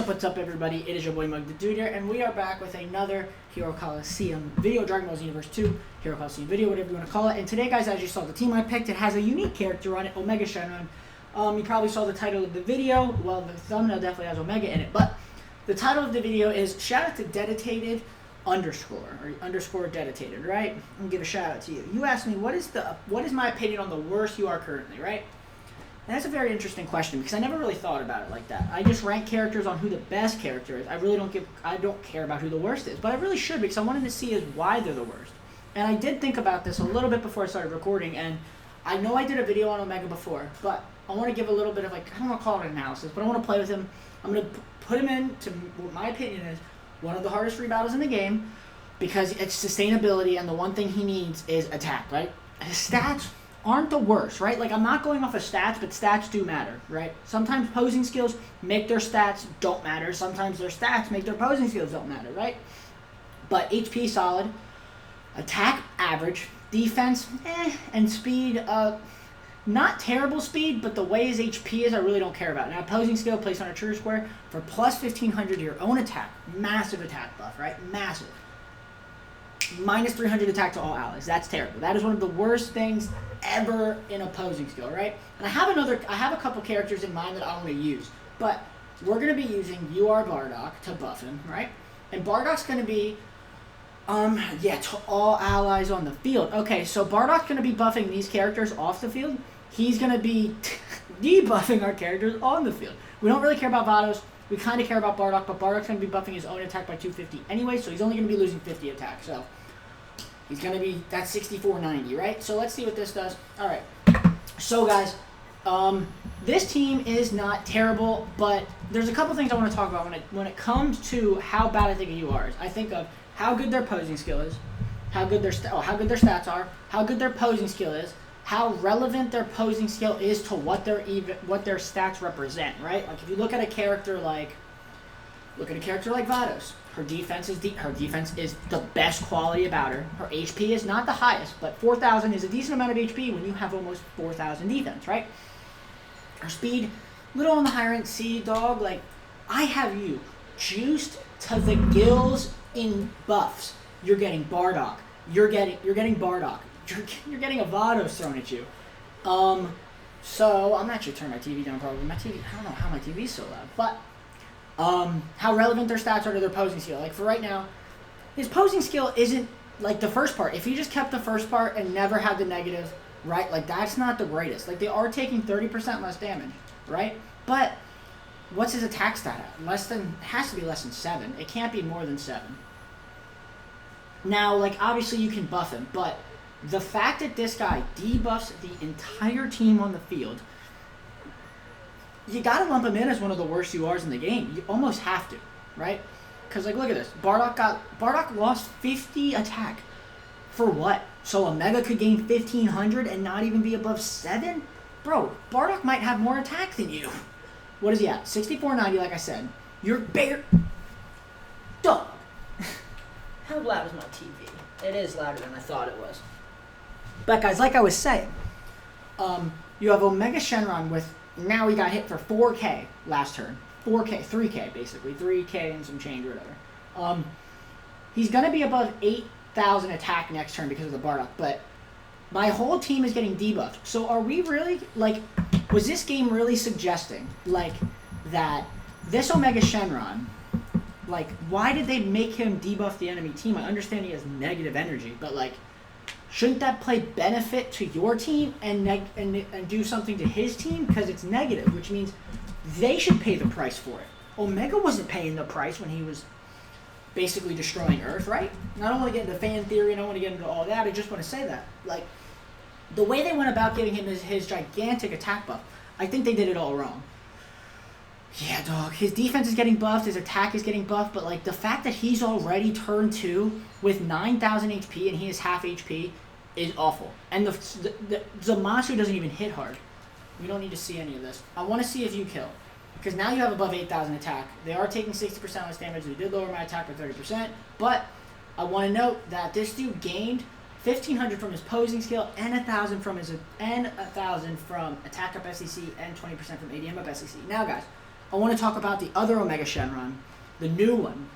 what's up, everybody? It is your boy Mug the Dude here, and we are back with another Hero Colosseum video, Dragon Ball Xenoverse 2, Hero Colosseum video, whatever you want to call it. And today, guys, as you saw, the team I picked, it has a unique character on it, Omega Shenron. You probably saw the title of the video. Well, the thumbnail definitely has Omega in it, but the title of the video is shout out to dedicated underscore dedicated, right? I'm gonna give a shout out to you. You asked me what is my opinion on the worst you are currently, right? And that's a very interesting question because I never really thought about it like that. I just rank characters on who the best character is. I don't care about who the worst is, but I really should because I wanted to see why they're the worst. And I did think about this a little bit before I started recording, and I know I did a video on Omega before, but I want to give a little bit of I don't want to call it an analysis, but I want to play with him. I'm going to put him into what my opinion is one of the hardest free battles in the game because it's sustainability, and the one thing he needs is attack, right? His stats aren't the worst, right? Like, I'm not going off of stats, but stats do matter, right? Sometimes posing skills make their stats don't matter. Sometimes their stats make their posing skills don't matter, right? But HP solid, attack average, defense and speed not terrible speed, but the way his HP is, I really don't care about. Now, posing skill placed on a true square for plus 1500 to your own attack. Massive attack buff, right? Massive. Minus 300 attack to all allies. That's terrible. That is one of the worst things ever in a posing skill, right? And I have a couple characters in mind that I want to use, but we're going to be using UR Bardock to buff him, right? And Bardock's going to be to all allies on the field. Okay, so Bardock's going to be buffing these characters off the field. He's going to be debuffing our characters on the field. We don't really care about Vados. We kind of care about Bardock, but Bardock's going to be buffing his own attack by 250 anyway, so he's only going to be losing 50 attack. So he's going to be, that's 6490, right? So let's see what this does. All right. So, guys, this team is not terrible, but there's a couple things I want to talk about when it comes to how bad I think a UR is. I think of how good their posing skill is, how good their stats are, how good their posing skill is, how relevant their posing skill is to what their stats represent, right? Like, if you look at a character like Vados, her defense is the best quality about her. Her HP is not the highest, but 4,000 is a decent amount of HP when you have almost 4,000 defense, right? Her speed, little on the higher end. See, dog, like, I have you juiced to the gills in buffs. You're getting Bardock. You're getting Bardock. You're getting a Vados thrown at you. So I'm actually turning my TV down probably. I don't know how my TV's so loud, but how relevant their stats are to their posing skill. Like, for right now, his posing skill isn't like the first part. If he just kept the first part and never had the negative, right? Like, that's not the greatest. Like, they are taking 30% less damage, right? But what's his attack stat at? It has to be less than 7. It can't be more than 7. Now, like, obviously you can buff him, but the fact that this guy debuffs the entire team on the field, you gotta lump him in as one of the worst URs in the game. You almost have to, right? Because, like, look at this. Bardock lost 50 attack. For what? So Omega could gain 1,500 and not even be above 7? Bro, Bardock might have more attack than you. What is he at? 6490, like I said. You're bare... Dog. How loud is my TV? It is louder than I thought it was. But, guys, like I was saying, you have Omega Shenron with... Now he got hit for 4K last turn. 4K, 3K, basically. 3K and some change or whatever. He's going to be above 8,000 attack next turn because of the Bardock, but my whole team is getting debuffed. So are we really, like, was this game really suggesting, like, that this Omega Shenron, like, why did they make him debuff the enemy team? I understand he has negative energy, but, like, shouldn't that play benefit to your team and do something to his team? Because it's negative, which means they should pay the price for it. Omega wasn't paying the price when he was basically destroying Earth, right? And I don't want to get into fan theory, and I don't want to get into all that. I just want to say that. Like, the way they went about giving him his gigantic attack buff, I think they did it all wrong. Yeah, dog. His defense is getting buffed. His attack is getting buffed. But, like, the fact that he's already turn 2 with 9,000 HP and he is half HP is awful. And the Zamasu doesn't even hit hard. We don't need to see any of this. I want to see if you kill. Because now you have above 8,000 attack. They are taking 60% less damage. They did lower my attack by 30%. But I want to note that this dude gained 1,500 from his posing skill and 1,000 from attack up SEC and 20% from ADM up SEC. Now, guys, I want to talk about the other Omega Shenron, the new one.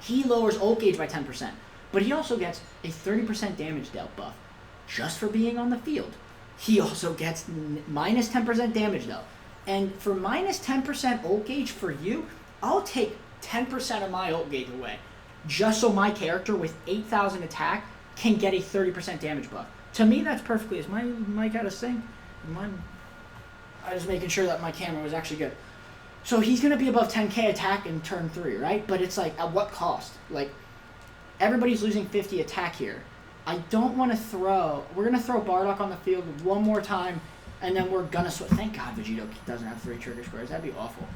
He lowers ult gauge by 10%, but he also gets a 30% damage dealt buff just for being on the field. He also gets minus 10% damage dealt. And for minus 10% ult gauge for you, I'll take 10% of my ult gauge away just so my character with 8,000 attack can get a 30% damage buff. To me, that's perfectly. Is my mic out of sync? I was making sure that my camera was actually good. So he's going to be above 10k attack in turn 3, right? But it's like, at what cost? Like, everybody's losing 50 attack here. I don't want to throw... We're going to throw Bardock on the field one more time, and then we're going to switch. Thank God Vegito doesn't have 3 trigger squares. That'd be awful.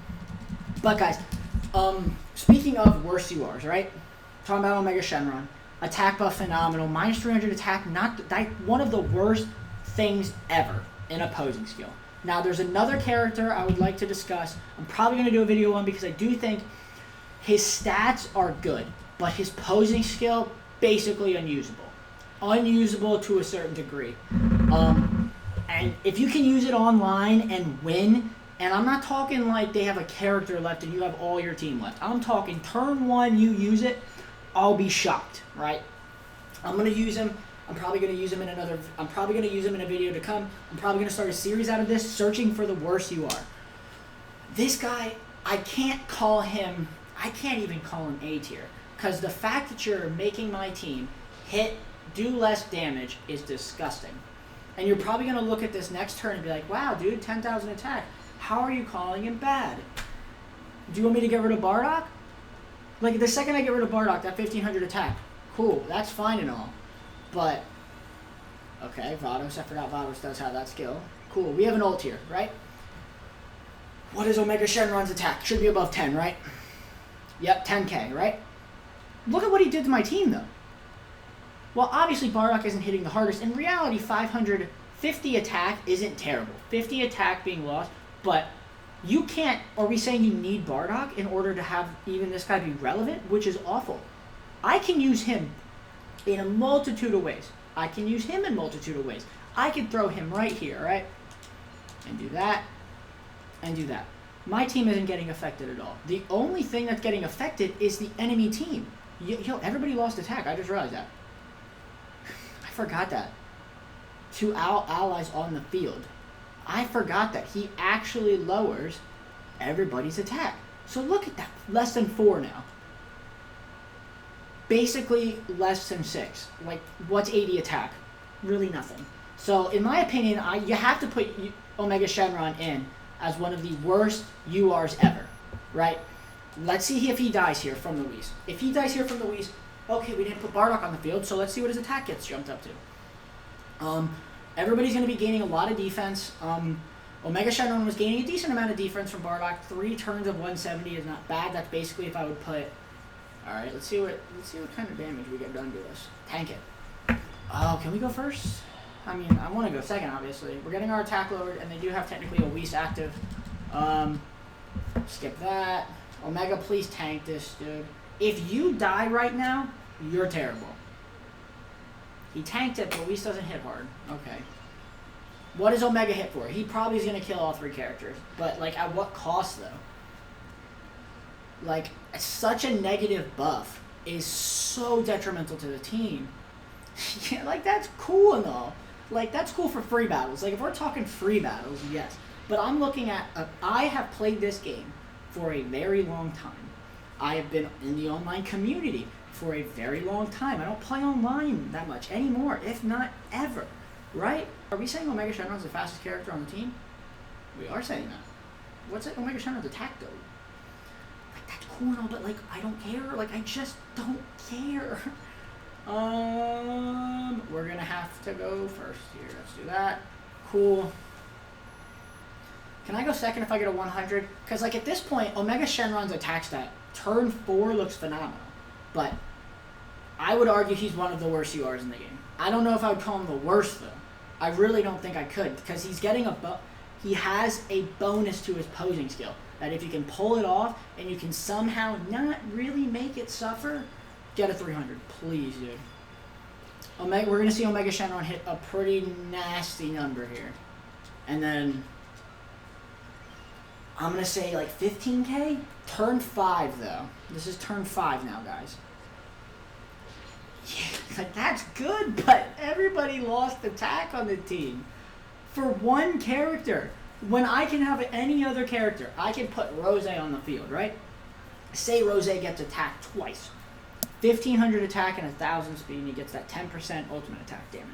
But, guys, speaking of worse URs, right? Talking about Omega Shenron. Attack buff phenomenal. Minus 300 attack. Not one of the worst things ever in opposing skill. Now, there's another character I would like to discuss. I'm probably going to do a video on because I do think his stats are good, but his posing skill, basically unusable. Unusable to a certain degree. And if you can use it online and win, and I'm not talking like they have a character left and you have all your team left. I'm talking turn 1, you use it, I'll be shocked, right? I'm going to use him. I'm probably going to use him in a video to come. I'm probably going to start a series out of this, searching for the worst you are. This guy, I can't even call him A tier. Because the fact that you're making my team do less damage is disgusting. And you're probably going to look at this next turn and be like, wow, dude, 10,000 attack. How are you calling him bad? Do you want me to get rid of Bardock? Like, the second I get rid of Bardock, that 1,500 attack, cool, that's fine and all. But, okay, Vados, I forgot Vados does have that skill. Cool, we have an ult here, right? What is Omega Shenron's attack? Should be above 10, right? Yep, 10k, right? Look at what he did to my team, though. Well, obviously, Bardock isn't hitting the hardest. In reality, 550 attack isn't terrible. 50 attack being lost, but you can't... Are we saying you need Bardock in order to have even this guy be relevant? Which is awful. I can use him in a multitude of ways. I can use him in a multitude of ways. I could throw him right here, right? And do that. And do that. My team isn't getting affected at all. The only thing that's getting affected is the enemy team. Yo, everybody lost attack. I just realized that. I forgot that. To our allies on the field. I forgot that. He actually lowers everybody's attack. So look at that. Less than 4 now. Basically less than 6. Like, what's 80 attack? Really nothing. So, in my opinion, you have to put Omega Shenron in as one of the worst URs ever, right? Let's see if he dies here from Luis. If he dies here from Luis, okay, we didn't put Bardock on the field, so let's see what his attack gets jumped up to. Everybody's going to be gaining a lot of defense. Omega Shenron was gaining a decent amount of defense from Bardock. 3 turns of 170 is not bad. That's basically if I would put... Alright, let's see what kind of damage we get done to us. Tank it. Oh, can we go first? I mean, I want to go second, obviously. We're getting our attack lowered, and they do have technically a Whis active. Skip that. Omega, please tank this, dude. If you die right now, you're terrible. He tanked it, but Whis doesn't hit hard. Okay. What does Omega hit for? He probably is going to kill all 3 characters. But, like, at what cost, though? Like, such a negative buff is so detrimental to the team. Yeah, like, that's cool and all. Like, that's cool for free battles. Like, if we're talking free battles, yes. But I'm looking at... I have played this game for a very long time. I have been in the online community for a very long time. I don't play online that much anymore, if not ever. Right? Are we saying Omega Shenron's the fastest character on the team? We are saying that. What's it? Omega Shenron's attack, though? Like, that's cool and all, but, like, I don't care. Like, I just don't care. We're gonna have to go first here. Let's do that. Cool. Can I go second if I get a 100? Because, like, at this point, Omega Shenron's attack stat, turn 4 looks phenomenal. But I would argue he's one of the worst URs in the game. I don't know if I would call him the worst, though. I really don't think I could, because he's getting he has a bonus to his posing skill. That if you can pull it off, and you can somehow not really make it suffer, get a 300, please, dude. We're going to see Omega Shenron hit a pretty nasty number here. And then... I'm going to say like 15k. Turn 5, though. This is turn 5 now, guys. Yeah, like that's good, but everybody lost attack on the team. For one character. When I can have any other character, I can put Rose on the field, right? Say Rose gets attacked twice. 1,500 attack and 1,000 speed, and he gets that 10% ultimate attack damage.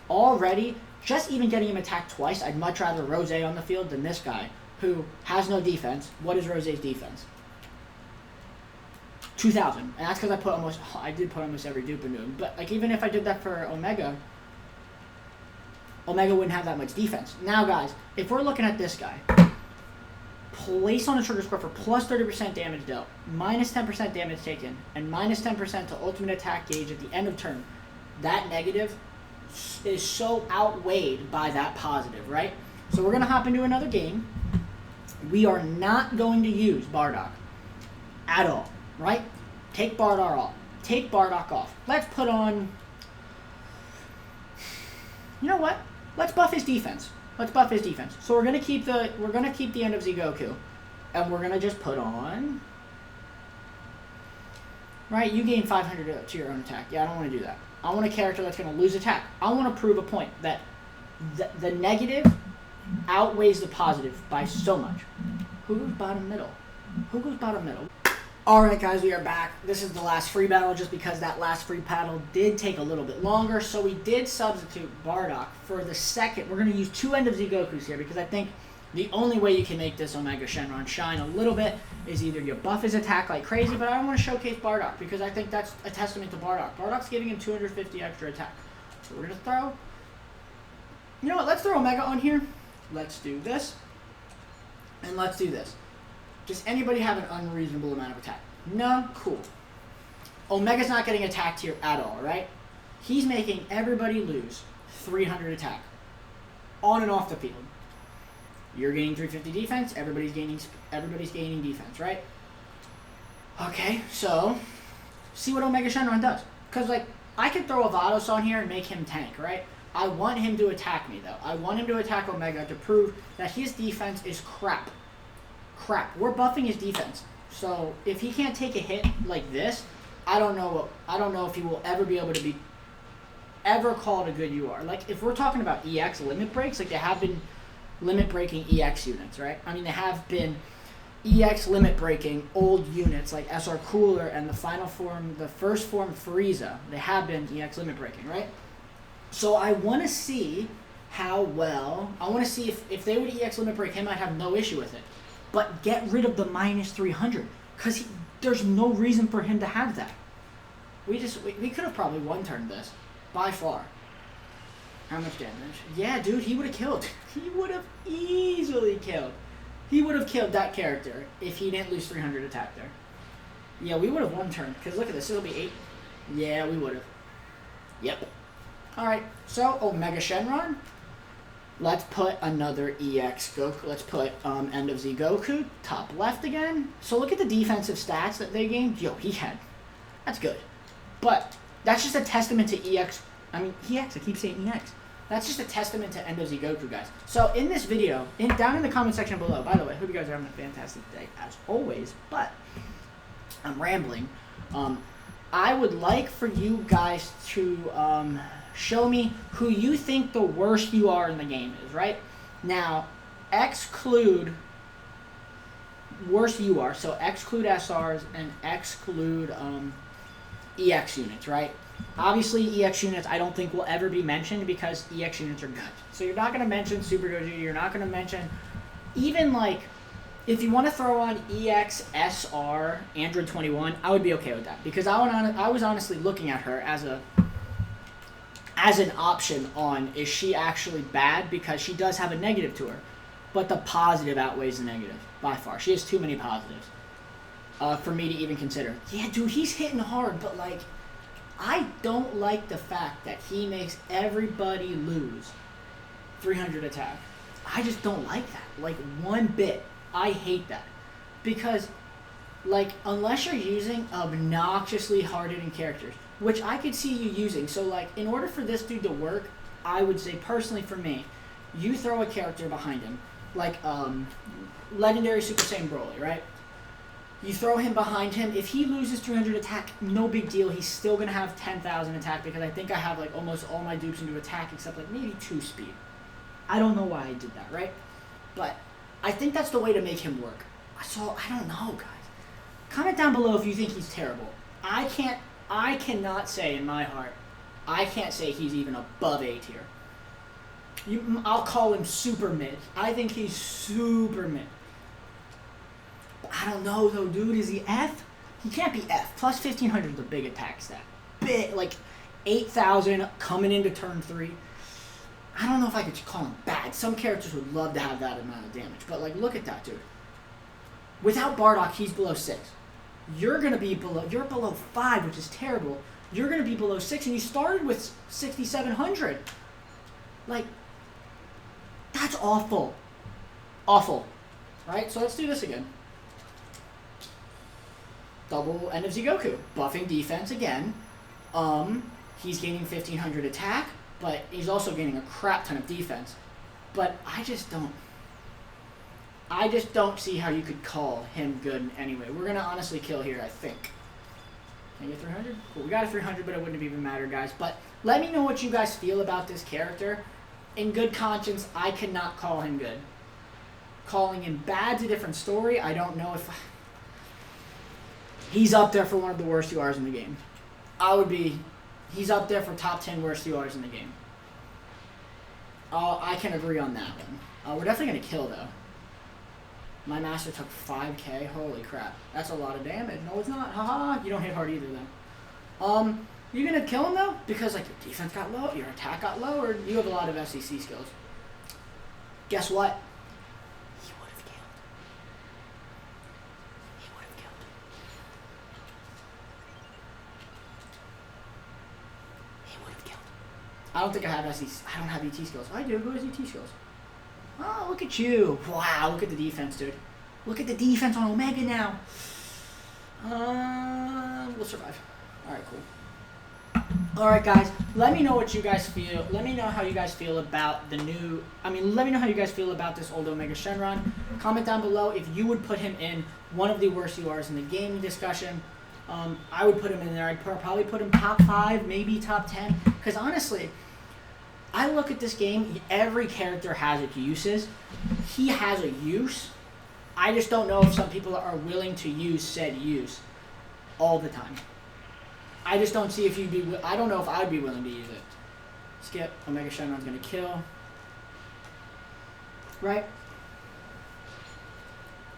Already, just even getting him attacked twice, I'd much rather Rose on the field than this guy, who has no defense. What is Rose's defense? 2,000. And that's because I did put almost every dupe into him. But like even if I did that for Omega wouldn't have that much defense. Now, guys, if we're looking at this guy, place on a trigger score for plus 30% damage dealt, minus 10% damage taken, and minus 10% to ultimate attack gauge at the end of turn, that negative is so outweighed by that positive, right? So we're going to hop into another game. We are not going to use Bardock at all, right? Take Bardock off. Take Bardock off. Let's put on... You know what? Let's buff his defense. Let's buff his defense. So we're gonna keep the end of Goku, and we're gonna just put on. Right, you gain 500 to your own attack. Yeah, I don't want to do that. I want a character that's gonna lose attack. I want to prove a point that the negative outweighs the positive by so much. Who goes bottom middle? Who goes bottom middle? Alright guys, we are back. This is the last free battle just because that last free battle did take a little bit longer. So we did substitute Bardock for the second. We're going to use 2 End of Z Gokus here because I think the only way you can make this Omega Shenron shine a little bit is either you buff his attack like crazy, but I don't want to showcase Bardock because I think that's a testament to Bardock. Bardock's giving him 250 extra attack. So we're going to throw... You know what? Let's throw Omega on here. Let's do this. And let's do this. Does anybody have an unreasonable amount of attack? No? Cool. Omega's not getting attacked here at all, right? He's making everybody lose 300 attack. On and off the field. You're gaining 350 defense, everybody's gaining defense, right? Okay, so see what Omega Shenron does. Because, like, I could throw a Vados on here and make him tank, right? I want him to attack me, though. I want him to attack Omega to prove that his defense is crap. We're buffing his defense. So if he can't take a hit like this, I don't know if he will ever be able to be ever called a good UR. Like if we're talking about EX limit breaks, like they have been limit breaking EX units, right? I mean they have been EX limit breaking old units like SR Cooler and the first form Frieza. They have been EX limit breaking, right? So I want to see how well, I want to see if they would EX limit break him, I'd have no issue with it. But get rid of the minus 300 because there's no reason for him to have that. We could have probably one-turned this by far. How much damage? Yeah, dude, he would have killed. He would have easily killed. He would have killed that character if he didn't lose 300 attack there. Yeah, we would have one-turned because look at this. It'll be 8. Yeah, we would have. Yep. All right, so Omega Shenron. Let's put another EX Goku. Let's put End of Z Goku, top left again. So look at the defensive stats that they gained. Yo, that's good. But that's just a testament to EX. I mean, EX, I keep saying EX. That's just a testament to End of Z Goku, guys. So in this video, down in the comment section below, by the way, hope you guys are having a fantastic day as always, but I'm rambling. I would like for you guys to show me who you think the worst you are in the game is, right? Now, exclude worst you are, so exclude SRs and exclude EX units, right? Obviously, EX units I don't think will ever be mentioned because EX units are good. So you're not going to mention Super Goku, you're not going to mention even like, if you want to throw on EX SR Android 21, I would be okay with that because I was honestly looking at her as an option on is she actually bad because she does have a negative to her, but the positive outweighs the negative by far. She has too many positives for me to even consider. Yeah, dude, he's hitting hard, but like I don't like the fact that he makes everybody lose 300 attack. I just don't like that, like one bit. I hate that because like unless you're using obnoxiously hard-hitting characters, which I could see you using. So, like, in order for this dude to work, I would say, personally for me, you throw a character behind him like Legendary Super Saiyan Broly, right? You throw him behind him. If he loses 300 attack, no big deal. He's still going to have 10,000 attack because I think I have like almost all my dupes into attack except like maybe 2 speed. I don't know why I did that, right? But I think that's the way to make him work. So, I don't know, guys. Comment down below if you think he's terrible. I cannot say in my heart, I can't say he's even above A tier. I'll call him super mid. I think he's super mid. I don't know though, dude. Is he F? He can't be F. Plus 1500 is a big attack stat. Big, like 8,000 coming into turn 3. I don't know if I could call him bad. Some characters would love to have that amount of damage. But like, look at that, dude. Without Bardock, he's below 6. You're below 5, which is terrible. You're gonna be below 6, and you started with 6,700. Like, that's awful. Awful. Right? So let's do this again. Double End of Zigoku. Buffing defense again. He's gaining 1,500 attack, but he's also gaining a crap ton of defense. But I just don't see how you could call him good in any way. We're going to honestly kill here, I think. Can I get 300? Cool, we got a 300, but it wouldn't have even mattered, guys. But let me know what you guys feel about this character. In good conscience, I cannot call him good. Calling him bad's a different story. I don't know if... He's up there for one of the worst URs in the game. He's up there for top 10 worst URs in the game. I can agree on that one. We're definitely going to kill, though. My master took 5k. Holy crap. That's a lot of damage. No, it's not. Haha. You don't hit hard either, though. You're going to kill him, though? Because, like, your defense got low, your attack got lowered. You have a lot of FCC skills. Guess what? He would have killed. He would have killed. He would have killed. I don't think I have SC. I don't have ET skills. I do. Who has ET skills? Oh, look at you. Wow, look at the defense, dude. Look at the defense on Omega now. We'll survive. Alright, cool. Alright, guys. Let me know what you guys feel. Let me know how you guys feel about the new... let me know how you guys feel about this old Omega Shenron. Comment down below if you would put him in one of the worst URs in the gaming discussion. I would put him in there. I'd probably put him top 5, maybe top 10. Because honestly... I look at this game, every character has its uses. He has a use. I just don't know if some people are willing to use said use all the time. I just don't see if you'd be... I don't know if I'd be willing to use it. Skip. Omega Shenron's going to kill. Right?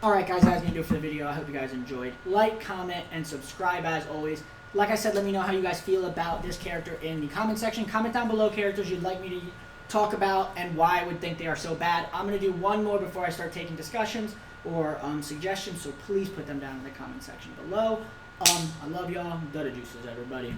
Alright guys, that's going to do it for the video. I hope you guys enjoyed. Like, comment, and subscribe as always. Like I said, let me know how you guys feel about this character in the comment section. Comment down below characters you'd like me to talk about and why I would think they are so bad. I'm going to do one more before I start taking discussions or suggestions, so please put them down in the comment section below. I love y'all. Dutta juices, everybody.